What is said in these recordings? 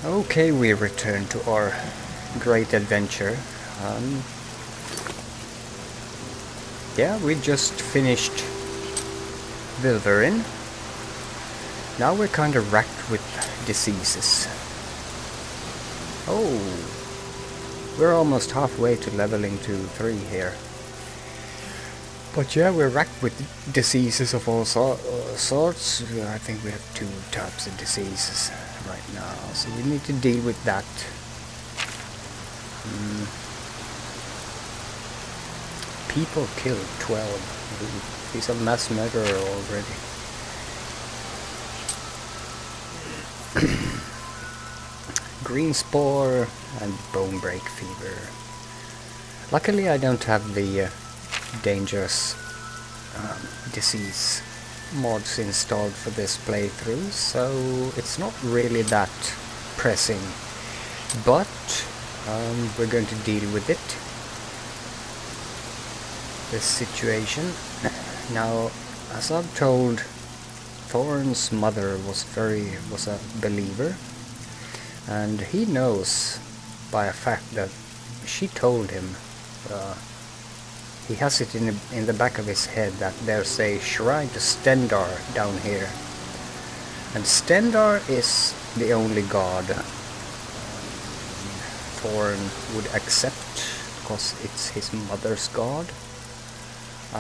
Okay, we return to our great adventure. Yeah, we just finished Vilverin. Now we're kind of racked with diseases. Oh, we're almost halfway to leveling to 3 here. But yeah, we're racked with diseases of all sorts. I think we have 2 types of diseases right now, so we need to deal with that. People killed 12. He's a mass murderer already. Green spore and bone break fever. Luckily I don't have the dangerous disease mods installed for this playthrough, so it's not really that pressing, but we're going to deal with it, this situation. Now, as I'm told, Thorn's mother was a believer, and he knows by a fact that she told him, he has it in the back of his head that there's a shrine to Stendarr down here, and Stendarr is the only god Thorn would accept because it's his mother's god.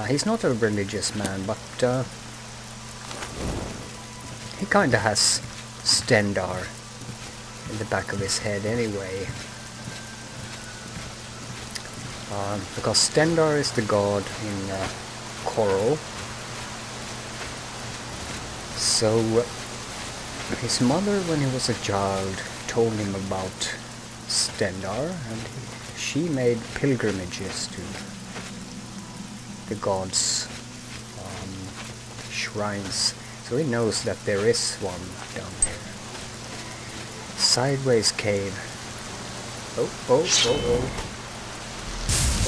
He's not a religious man, but he kinda has Stendarr in the back of his head anyway. Because Stendarr is the god in Coral. So his mother, when he was a child, told him about Stendarr, and she made pilgrimages to the god's shrines. So he knows that there is one down here. Sideways cave. Oh.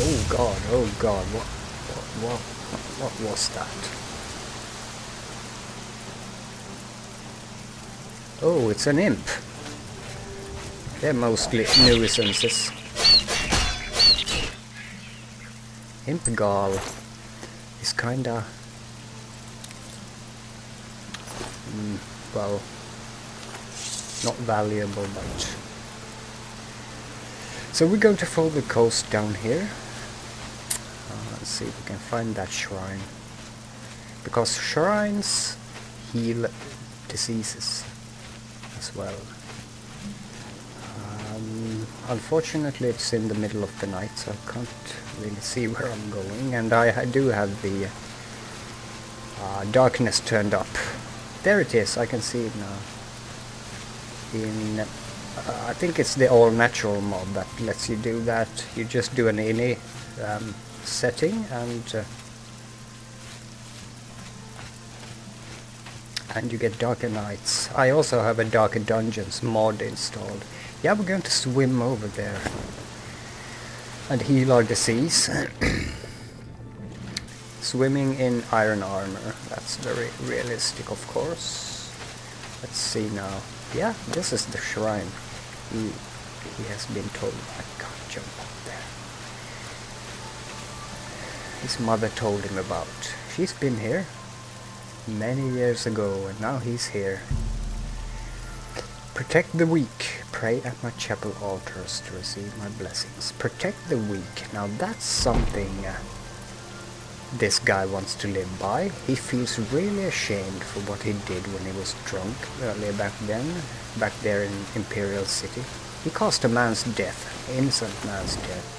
Oh god, what was that? Oh, it's an imp. They're mostly nuisances. Impgal is kinda... well, not valuable, but... So we're going to follow the coast down here. Let's see if we can find that shrine. Because shrines heal diseases as well. Unfortunately it's in the middle of the night, so I can't really see where I'm going, and I do have the darkness turned up. There it is, I can see it now. I think it's the all-natural mod that lets you do that. You just do an ini setting, and you get darker nights. I also have a darker dungeons mod installed. Yeah, we're going to swim over there and heal our disease. Swimming in iron armor. That's very realistic, of course. Let's see now. Yeah, this is the shrine. He has been told. I can't jump up there. His mother told him about. She's been here many years ago, and now he's here. Protect the weak. Pray at my chapel altars to receive my blessings. Protect the weak. Now that's something this guy wants to live by. He feels really ashamed for what he did when he was drunk earlier back there in Imperial City. He caused a man's death, innocent man's death.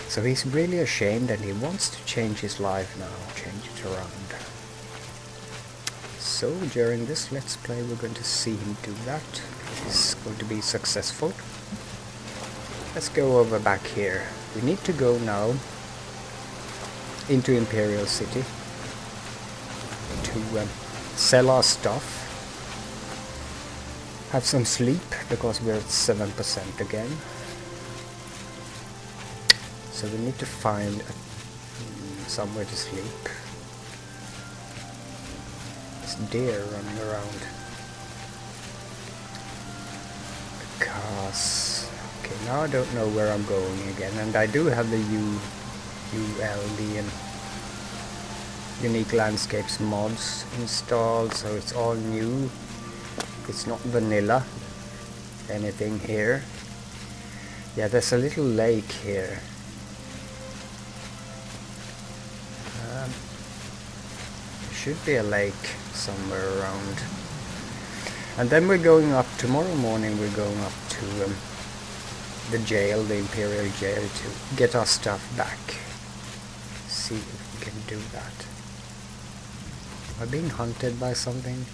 So he's really ashamed, and he wants to change his life now, change it around. So during this Let's Play we're going to see him do that. It's going to be successful. Let's go over back here. We need to go now into Imperial City to sell our stuff, have some sleep, because we're at 7% again. So we need to find somewhere to sleep. There's deer running around. because... Okay, now I don't know where I'm going again, and I do have the ULD and Unique Landscapes mods installed, so it's all new. It's not vanilla anything here. Yeah, there's a little lake here. There should be a lake somewhere around. And then we're going up, tomorrow morning we're going up to the jail, the Imperial jail, to get our stuff back. See if we can do that. Am I being hunted by something?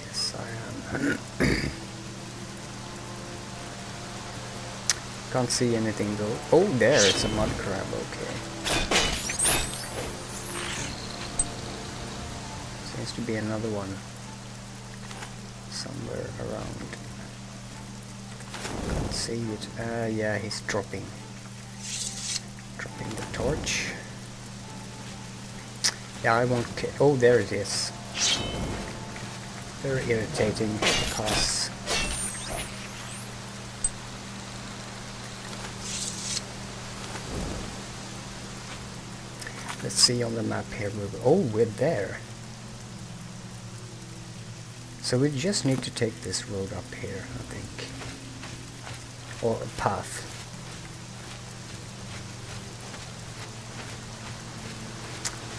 Yes, I am. Can't see anything though. Oh, there, it's a mud crab, okay. Seems to be another one somewhere around. Can't see it. Yeah, he's dropping the torch. Yeah, I won't care. Oh, there it is. Very irritating because let's see on the map here. Oh, we're there. So we just need to take this road up here, I think. Or a path.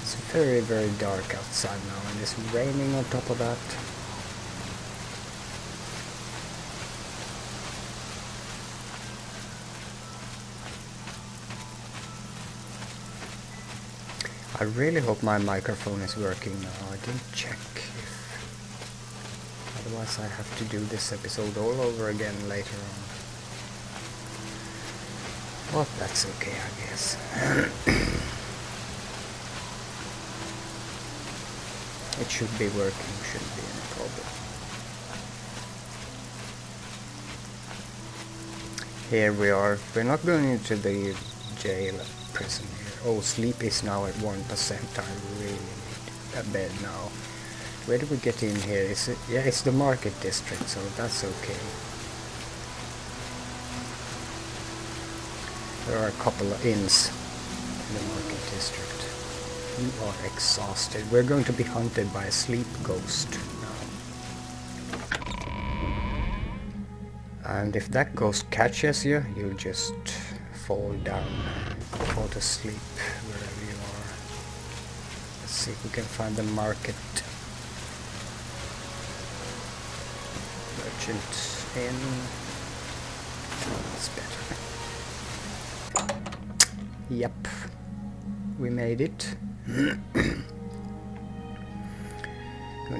It's very, very dark outside now, and it's raining on top of that. I really hope my microphone is working now. I didn't check. Otherwise I have to do this episode all over again later on. But that's okay, I guess. It should be working, shouldn't be any problem. Here we are. We're not going into the jail prison here. Oh, sleep is now at 1%. I really need a bed now. Where do we get in here? Is it? Yeah, it's the market district, so that's okay. There are a couple of inns in the market district. You are exhausted. We're going to be hunted by a sleep ghost now. And if that ghost catches you, you'll just fall down, fall to sleep wherever you are. Let's see if we can find the market. Merchant inn. That's better. Yep, we made it. Going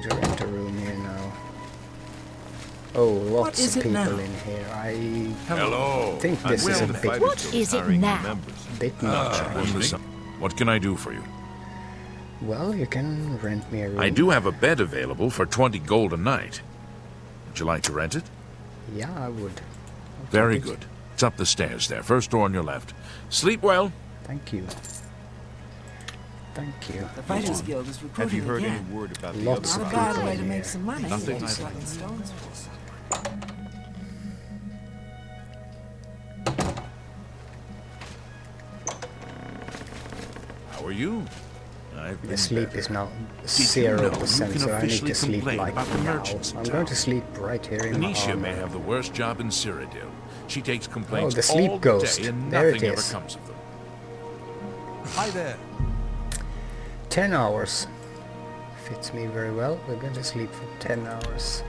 to rent a room here now. Oh, lots of people in here. I think this is a bit... What is it now? Bit much. What can I do for you? Well, you can rent me a room. I do have a bed available for 20 gold a night. Would you like to rent it? Yeah, I would. Very good. It's up the stairs there. First door on your left. Sleep well. Thank you. Thank you. The Fighters Guild is recruiting again. Have you heard any word about the Lots other of Not a people bad way in to here. make some money. Nothing Just I've like stones for. How are you? The sleep is now 0%, so I need to sleep like now. I'm going to sleep right here in my Venetia may armor. have the worst job in Cyrodiil. She takes complaints the sleep all ghost. day and There it nothing ever is. comes of them. Hi there. 10 hours. Fits me very well. We're going to sleep for 10 hours.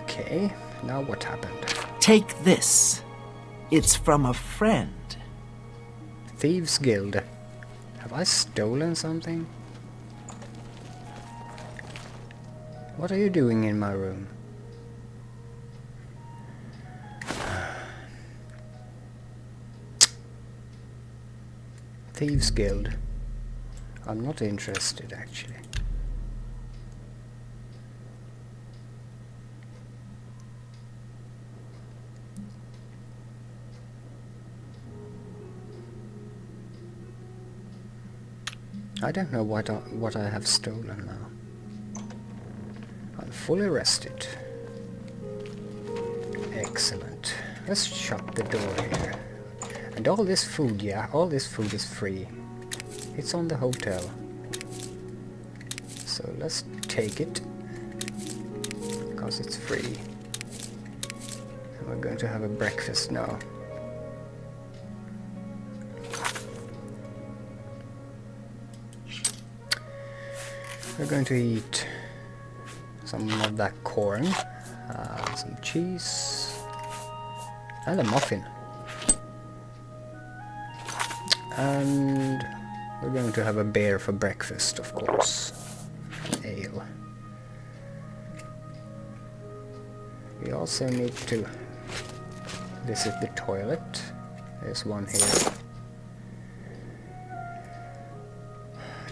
Okay, now what happened? Take this. It's from a friend. Thieves Guild. Have I stolen something? What are you doing in my room? Thieves Guild. I'm not interested actually. I don't know what I have stolen now. I'm fully rested. Excellent. Let's shut the door here. And all this food, yeah, all this food is free. It's on the hotel. So let's take it. Because it's free. And we're going to have a breakfast now. We're going to eat some of that corn, some cheese, and a muffin. And we're going to have a beer for breakfast, of course. An ale. We also need to visit the toilet. There's one here.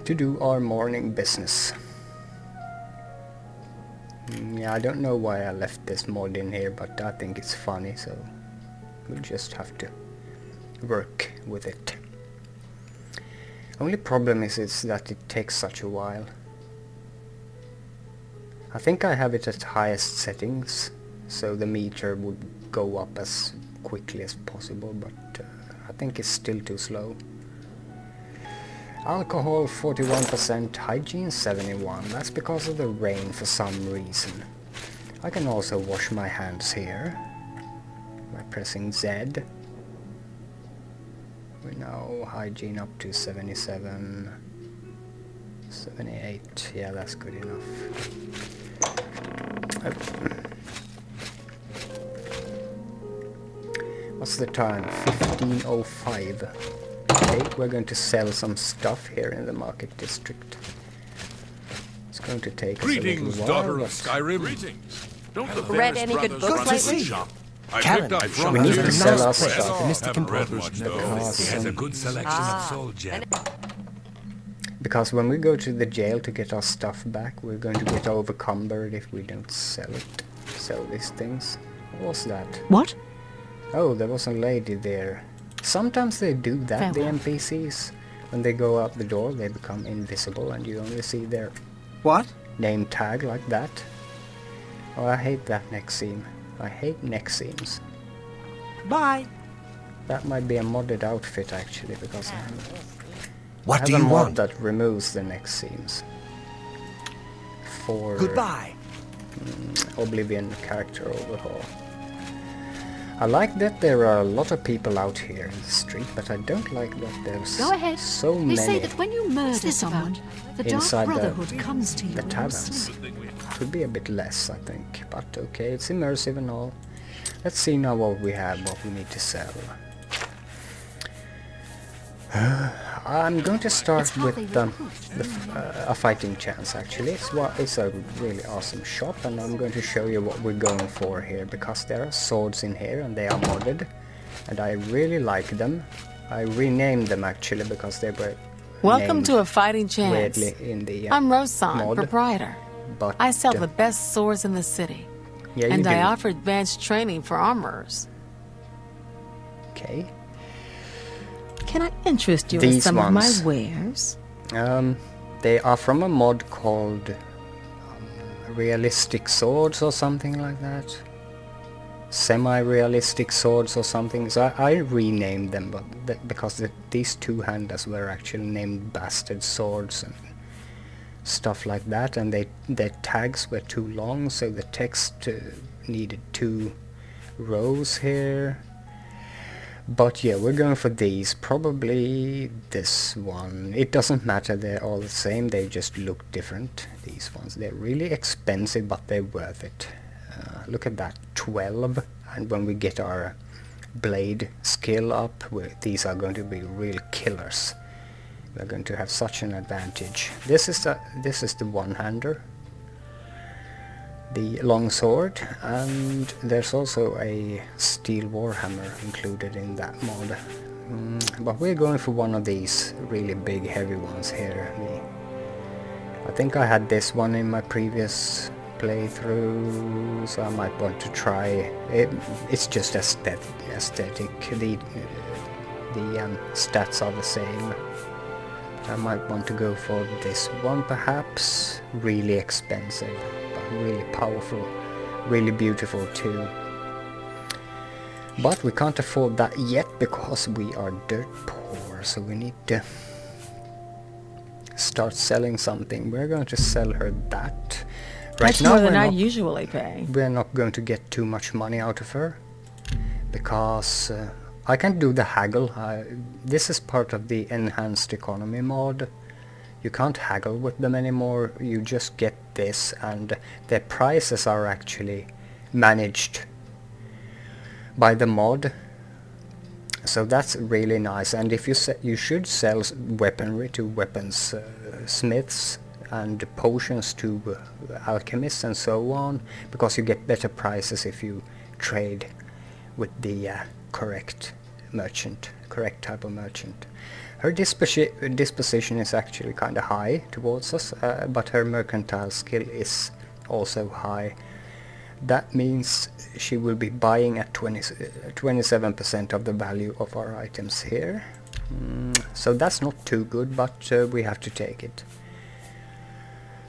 To do our morning business. Yeah, I don't know why I left this mod in here, but I think it's funny, so we'll just have to work with it. Only problem is that it takes such a while. I think I have it at highest settings, so the meter would go up as quickly as possible, but I think it's still too slow. Alcohol 41%, hygiene 71. That's because of the rain for some reason. I can also wash my hands here by pressing Z. We're now hygiene up to 77, 78. Yeah, that's good enough. What's the time? 15:05. Okay, we're going to sell some stuff here in the market district. It's going to take us a little while. Daughter of Skyrim. Greetings. Don't the Read any good books lately? I picked up from We need to sell our press. stuff. The Mystic Haven't read Improved. much, though. He has a good selection of soul gems. Because when we go to the jail to get our stuff back, we're going to get overcumbered if we don't sell these things. What was that? What? Oh, there was a lady there. Sometimes they do that, the Farewell. NPCs. When they go out the door, they become invisible and you only see their What? name tag like that. Oh, I hate that neck seam. I hate neck seams. Bye. That might be a modded outfit actually, because I What have do a you mod want? that removes the neck seams. For Goodbye. Oblivion character overhaul. I like that there are a lot of people out here in the street, but I don't like that there's Go ahead. so They many say that when you murder someone, the Dark inside Brotherhood comes to you. the in taverns. sleep. Could be a bit less, I think, but okay, it's immersive and all. Let's see now what we have, what we need to sell. I'm going to start It's how they with recruit. a fighting chance actually. It's a really awesome shop, and I'm going to show you what we're going for here, because there are swords in here and they are modded and I really like them. I renamed them actually because they were Welcome named to a fighting chance. weirdly in the I'm Rosan, mod, proprietor. but I sell the best swords in the city. yeah, you And I do. offer advanced training for armorers. Okay. Can I interest you in These some of ones. my wares? They are from a mod called Realistic Swords or something like that. Semi-realistic swords or something. So I renamed them, but because these two handles were actually named Bastard Swords and stuff like that, and their tags were too long, so the text needed 2 rows here. But yeah, we're going for these. Probably this one. It doesn't matter, they're all the same, they just look different. These ones, they're really expensive, but they're worth it. Look at that, 12. And when we get our blade skill up, these are going to be real killers. We're going to have such an advantage. This is the one-hander, the longsword, and there's also a steel warhammer included in that mod. But we're going for one of these really big heavy ones here. I think I had this one in my previous playthrough, so I might want to try it. It's just aesthetic. The stats are the same. I might want to go for this one perhaps. Really expensive, but really powerful, really beautiful too. But we can't afford that yet because we are dirt poor, so we need to start selling something. We're going to sell her that. That's more than I usually pay. We're not going to get too much money out of her because I can't do the haggle. This is part of the enhanced economy mod. You can't haggle with them anymore. You just get this, and their prices are actually managed by the mod. So that's really nice. And if you should sell weaponry to weapons smiths and potions to alchemists and so on, because you get better prices if you trade with the correct type of merchant. Her disposition is actually kind of high towards us, but her mercantile skill is also high. That means she will be buying at 27% of the value of our items here. So that's not too good, but we have to take it.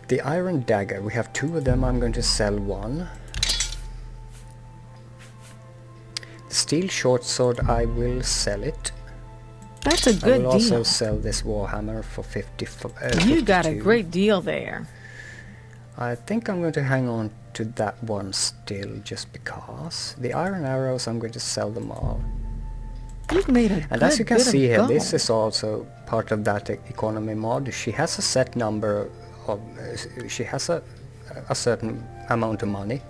The iron dagger, we have 2 of them. I'm going to sell one. The steel short sword, I will sell it. That's a good I will also deal. sell this warhammer for 52. You got a great deal there. I think I'm going to hang on to that one still, just because. The iron arrows, I'm going to sell them all. You've made a And good as you can bit see of here, gold. this is also part of that economy mod. She has a set number of... she has a certain amount of money,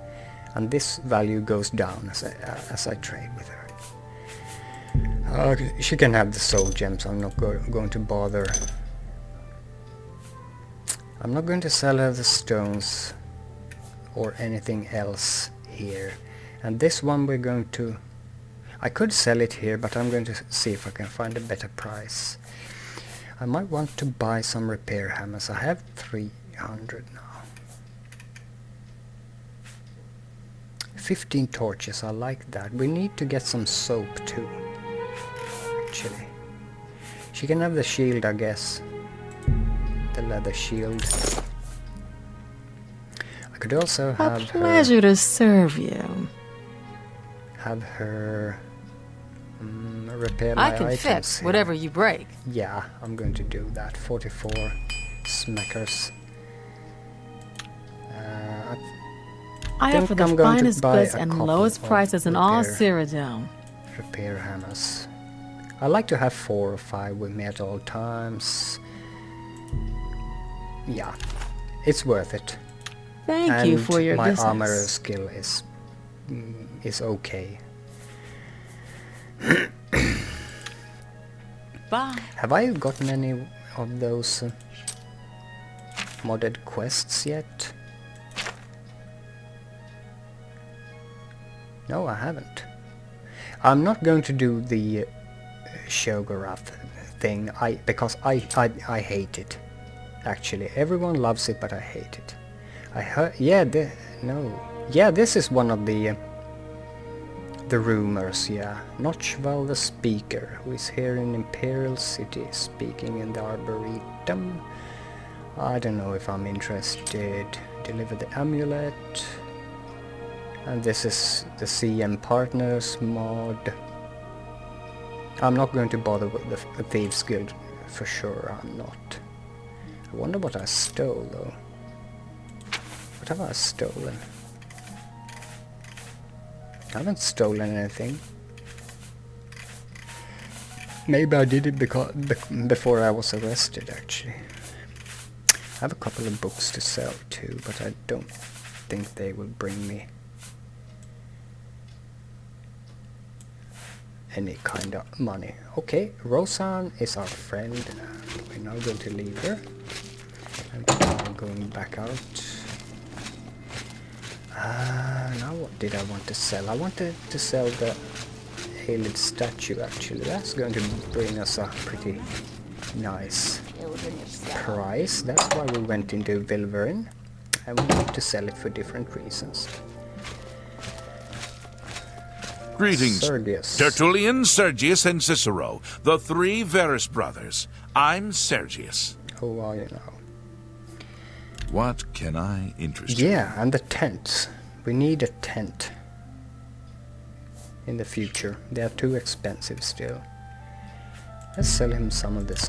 and this value goes down as I trade with her. She can have the soul gems. I'm not going to bother. I'm not going to sell her the stones or anything else here. And this one we're going to... I could sell it here, but I'm going to see if I can find a better price. I might want to buy some repair hammers. I have 300 now. 15 torches, I like that. We need to get some soap too, actually. She can have the shield, I guess. The leather shield. I could also have A pleasure to serve you. Have her repair my I can items fix here. whatever you break. Yeah, I'm going to do that. 44 smackers. I think offer the I'm going to finest buy goods a and couple lowest of prices in all repair- Cyrodiil. Repair hammers. I like to have 4 or 5 with me at all times. Yeah, it's worth it. Thank you for your my business. armor skill is okay. Bye. Have I gotten any of those modded quests yet? No, I haven't. I'm not going to do the Shogorath thing because I hate it. Actually, everyone loves it, but I hate it. I heard, this is one of the rumors. Yeah, Notchwell the Speaker, who is here in Imperial City, speaking in the Arboretum. I don't know if I'm interested. Deliver the amulet. And this is the CM Partners mod. I'm not going to bother with the Thieves Guild for sure. I'm not. I wonder what I stole though. What have I stolen? I haven't stolen anything. Maybe I did it before I was arrested, actually. I have a couple of books to sell too, but I don't think they will bring me any kind of money. Okay, Rosanne is our friend. We're now going to leave her. And I'm going back out. Now what did I want to sell? I wanted to sell the Hailed statue, actually. That's going to bring us a pretty nice price. That's why we went into Vilverin. And we need to sell it for different reasons. Greetings, Sergius. Tertullian, Sergius, and Cicero, the three Verus brothers. I'm Sergius. Who are you now? What can I interest you? Yeah, and the tents. We need a tent. In the future. They are too expensive still. Let's sell him some of this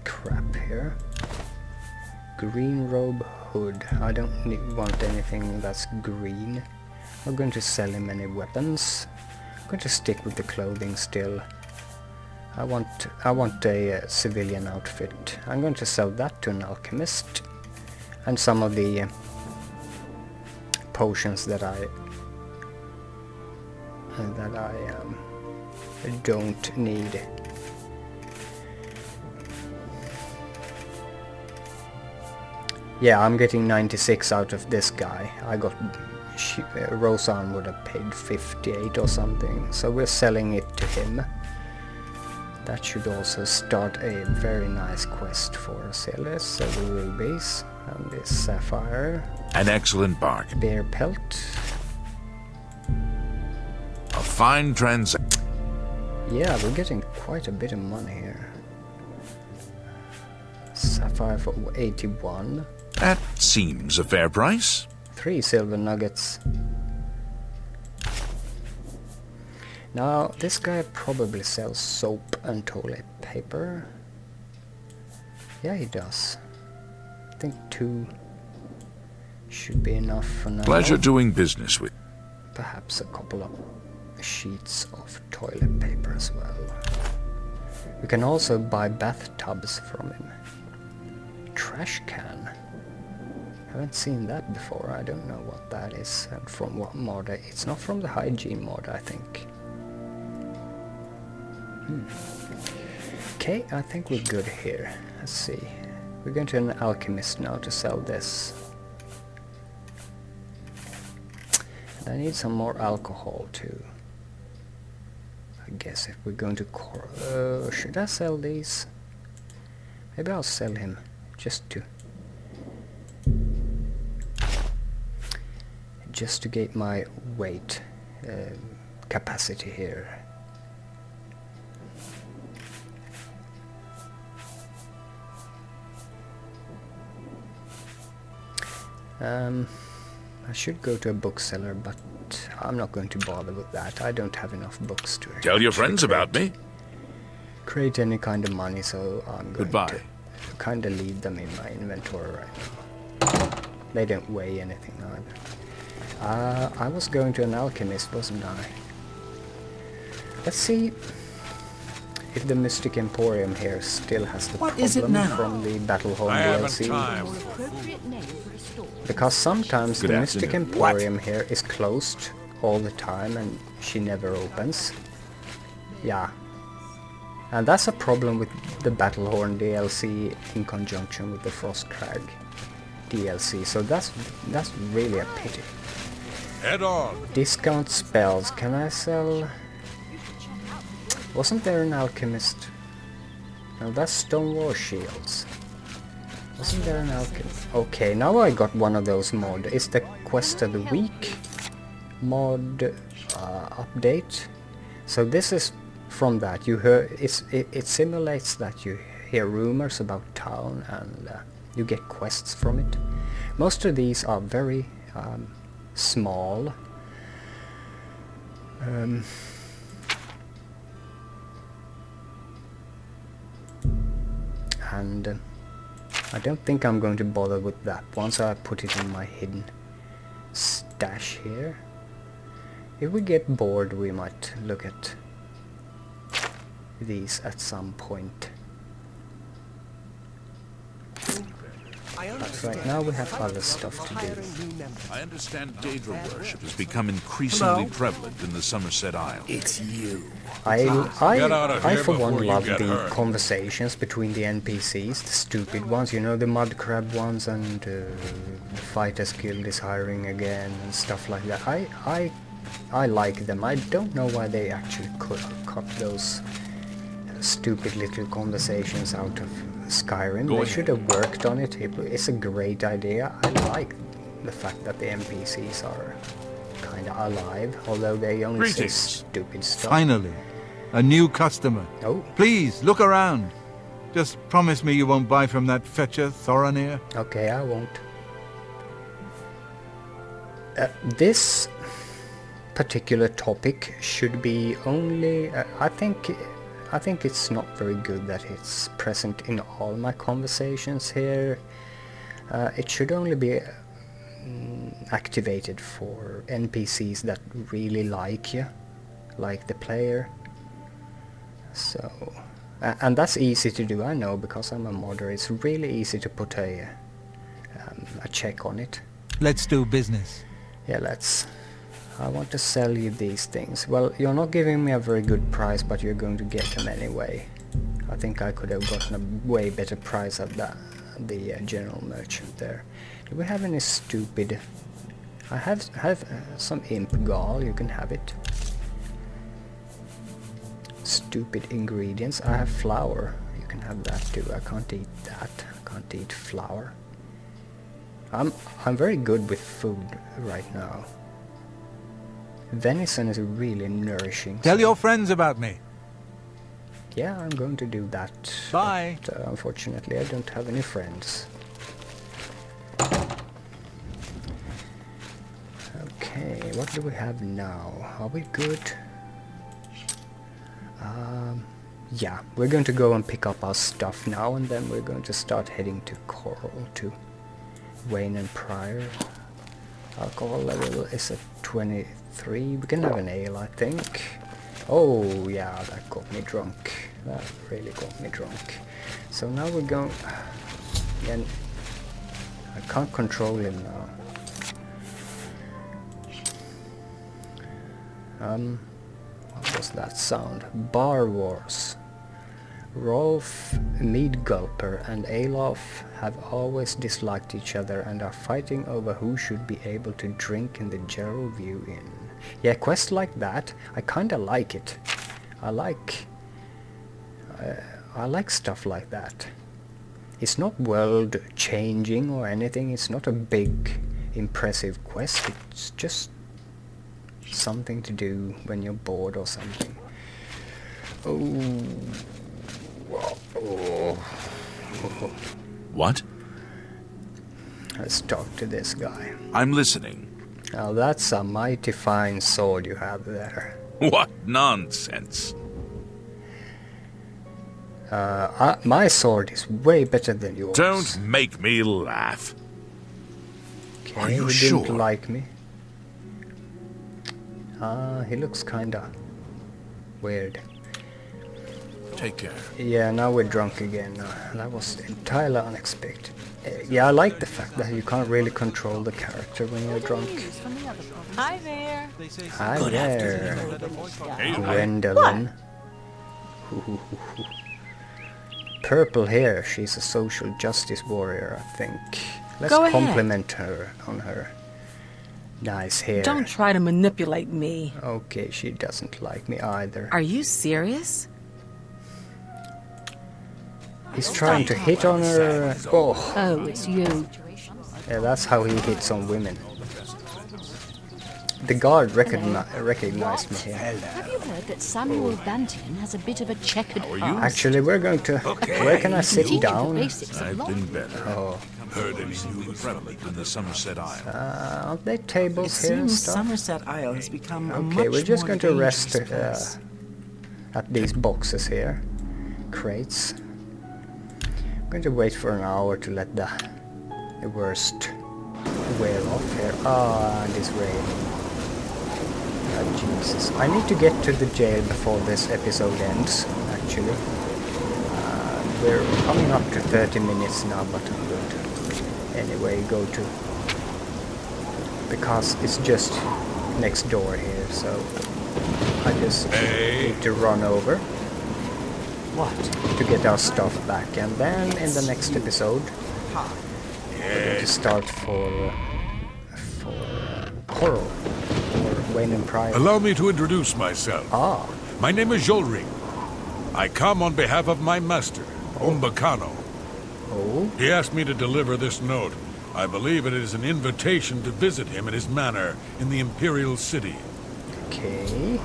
crap here. Green robe hood. I don't want anything that's green. I'm not going to sell him any weapons. I'm going to stick with the clothing still. I want a civilian outfit. I'm going to sell that to an alchemist. And some of the potions that I don't need. Yeah, I'm getting 96 out of this guy. I got Roseanne would have paid 58 or something, so we're selling it to him. That should also start a very nice quest for us. Yeah, let's sell the rubies and this sapphire. An excellent bargain. Bear pelt. A fine transaction. Yeah, we're getting quite a bit of money here. Sapphire for 81. That seems a fair price. 3 silver nuggets. Now, this guy probably sells soap and toilet paper. Yeah, he does. I think 2 should be enough for now. Pleasure doing business with. Perhaps a couple of sheets of toilet paper as well. We can also buy bathtubs from him. Trash can. Haven't seen that before. I don't know what that is and from what mod. It's not from the hygiene mod, I think. Okay, I think we're good here. Let's see. We're going to an alchemist now to sell this. And I need some more alcohol too. I guess if we're going to should I sell these? Maybe I'll sell him just to get my weight capacity here. I should go to a bookseller, but I'm not going to bother with that. I don't have enough books to Tell your friends about me. create any kind of money, so I'm going Goodbye. to kind of leave them in my inventory right now. They don't weigh anything either. I was going to an alchemist, wasn't I? Let's see if the Mystic Emporium here still has the What is it problem now? from the Battlehorn I haven't DLC. time. Because sometimes Good the Mystic afternoon. Emporium here is closed all the time and she never opens. Yeah. And that's a problem with the Battlehorn DLC in conjunction with the Frostcrag DLC. So that's really a pity. Head on. Discount spells. Can I sell... Wasn't there an alchemist? No, that's Stone War Shields. Wasn't there an alchemist? Okay, now I got one of those mod. It's the Quest of the Week mod update. So this is from that. You hear it simulates that you hear rumors about town and you get quests from it. Most of these are very small. And I don't think I'm going to bother with that once I put it in my hidden stash here. If we get bored, we might look at these at some point. But right now we have other stuff to do. I understand Daedra worship has become increasingly prevalent in the Somerset Isle. It's you. Get out of I here for one before you love get the hurt. conversations between the NPCs, the stupid ones, you know, the mud crab ones, and the Fighters Guild is hiring again and stuff like that. I like them. I don't know why they actually cut those stupid little conversations out of Skyrim. Go They ahead. should have worked on it. It's a great idea. I like the fact that the NPCs are kinda alive, although they only say Greetings. stupid stuff. Finally, a new customer. Oh, Please, look around. Just promise me you won't buy from that fetcher, Thoranir. okay, I won't. This particular topic should be only. I think it's not very good that it's present in all my conversations here. It should only be activated for NPCs that really like you, like the player. So, and that's easy to do, I know, because I'm a modder. It's really easy to put a check on it. Let's do business. Yeah, let's. I want to sell you these things. Well, you're not giving me a very good price, but you're going to get them anyway. I think I could have gotten a way better price at the general merchant there. Do we have any stupid... I have some imp gall, you can have it. Stupid ingredients. I have flour, you can have that too. I can't eat that. I can't eat flour. I'm very good with food right now. Venison is really nourishing. Tell so- your friends about me. Yeah, I'm going to do that. Bye. But, unfortunately, I don't have any friends. Okay, what do we have now? Are we good? Yeah, we're going to go and pick up our stuff now, and then we're going to start heading to Coral, to Wayne and Pryor. Alcohol level is at 23. We can have an ale, I think. Oh, yeah, that got me drunk. That really got me drunk. So now we're going... And I can't control him now. What was that sound? Bar Wars. Rolf, Mead Gulper and Alof have always disliked each other and are fighting over who should be able to drink in the Gerald View Inn. Yeah, quests like that, I kinda like it. I like stuff like that. It's not world changing or anything, it's not a big impressive quest, it's just something to do when you're bored or something. Oh. What? Let's talk to this guy. I'm listening. Now that's a mighty fine sword you have there. What nonsense. My sword is way better than yours. Don't make me laugh. Okay, Are you he sure? didn't like me. He looks kinda weird. Take care. Yeah, now we're drunk again. That was entirely unexpected. Yeah, I like the fact that you can't really control the character when you're drunk. Hi there. Hi there, Hey, Gwendolyn. Purple hair, she's a social justice warrior, I think. Let's Go ahead. compliment her on her nice hair. Don't try to manipulate me. Okay, she doesn't like me either. Are you serious? He's trying to hit on her. Oh, Oh, it's you. yeah, that's how he hits on women. The guard recognized me here. Have you heard that Samuel Bantian has a bit of a checkered past? Actually, we're going to... Where can I sit Teach you the down? basics of I've law. been better. Oh, Heard any new prevalent in the Somerset Isle. aren't there It tables here and seems stuff? Somerset Isle has become a Okay, much we're just more going to dangerous rest place. at these boxes here. Crates. I'm going to wait for an hour to let the worst wear off here. Ah, and it's raining. Oh, Jesus. I need to get to the jail before this episode ends, actually. We're coming up to 30 minutes now, but I'm going to anyway go to... Because it's just next door here, so I just need to run over. What? To get our stuff back, and then in the next episode we're going to start for Coral, or Wayne and Pryor. Allow me to introduce myself. Ah, My name is Jolring. I come on behalf of my master, Umbacano. oh, He asked me to deliver this note. I believe it is an invitation to visit him at his manor in the Imperial City. Okay.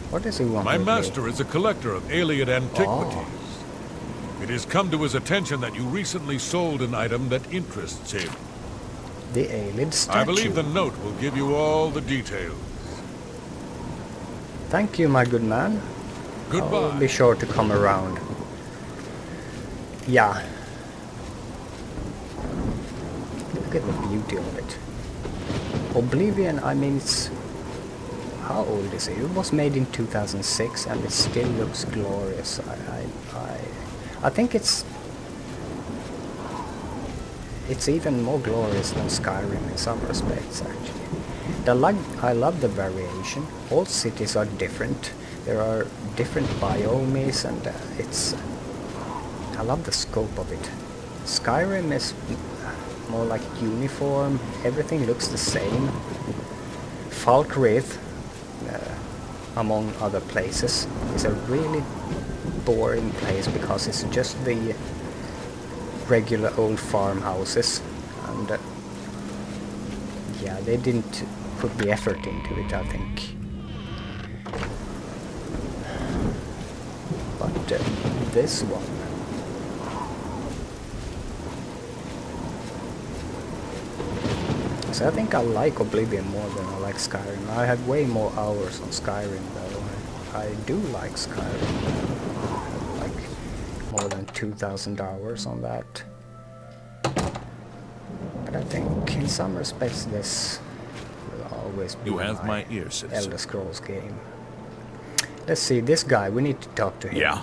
What does he want My with me? master is a collector of alien antiquities. It has come to his attention that you recently sold an item that interests him. The Aelid statue. I believe the note will give you all the details. Thank you, my good man. Goodbye. I'll be sure to come around. Yeah. Look at the beauty of it. Oblivion, I mean, it's... How old is it? It was made in 2006 and it still looks glorious. I think it's even more glorious than Skyrim in some respects, actually. I love the variation. All cities are different. There are different biomes, and I love the scope of it. Skyrim is more like uniform. Everything looks the same. Falkreath, among other places, is a really boring place because it's just the regular old farmhouses, and yeah, they didn't put the effort into it, I think. But this one, so I think I like Oblivion more than I like Skyrim. I had way more hours on Skyrim though. I do like Skyrim. More than 2,000 hours on that. But I think in some respects this will always be You have my ear, citizen. Elder Scrolls game. Let's see, this guy, we need to talk to him. Yeah?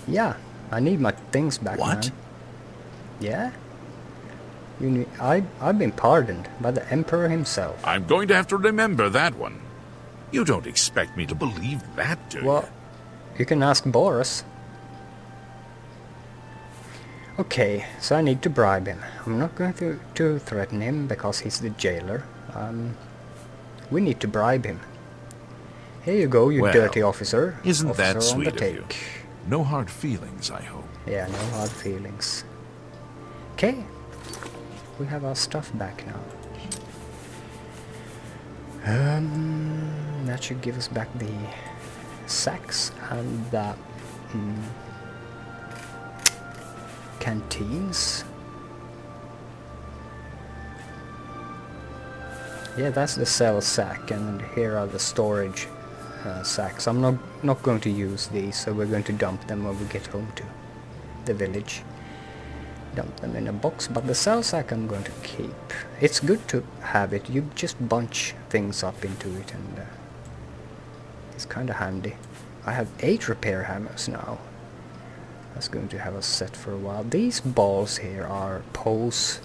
Yeah, I need my things back, What? man. Yeah? I've been pardoned by the Emperor himself. I'm going to have to remember that one. You don't expect me to believe that, do you? Well, you can ask Boris. Okay, so I need to bribe him. I'm not going to threaten him because he's the jailer. We need to bribe him. Here you go, you Well, dirty officer. Isn't that Officer on the sweet of you? take. No hard feelings, I hope. Yeah, no hard feelings. Okay, we have our stuff back now. That should give us back the sacks and the canteens. Yeah, that's the cell sack, and here are the storage sacks. I'm not going to use these, so we're going to dump them when we get home to the village. Dump them in a box, but the cell sack I'm going to keep. It's good to have it. You just bunch things up into it, and it's kind of handy. I have 8 repair hammers now. That's going to have us set for a while. These balls here are poses.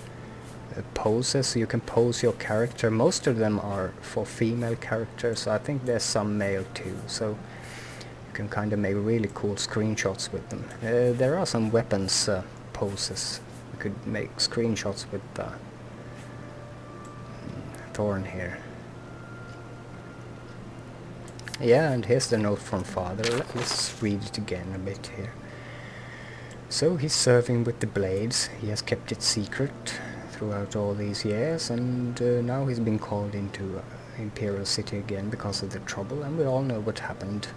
You can pose your character. Most of them are for female characters. I think there's some male too. So you can kind of make really cool screenshots with them. There are some weapons poses. You could make screenshots with Thorn here. Yeah, and here's the note from Father. Let's read it again a bit here. So he's serving with the blades. He has kept it secret throughout all these years, and now he's been called into Imperial City again because of the trouble, and we all know what happened.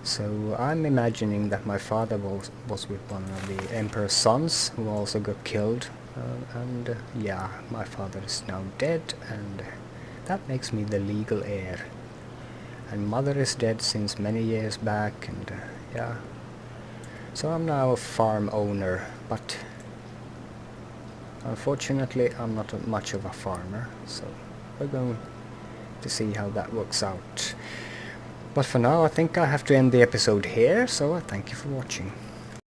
So I'm imagining that my father was with one of the Emperor's sons, who also got killed, and yeah, my father is now dead, and that makes me the legal heir. And mother is dead since many years back, and yeah. So I'm now a farm owner, but unfortunately I'm not much of a farmer, so we're going to see how that works out. But for now I think I have to end the episode here, so I thank you for watching.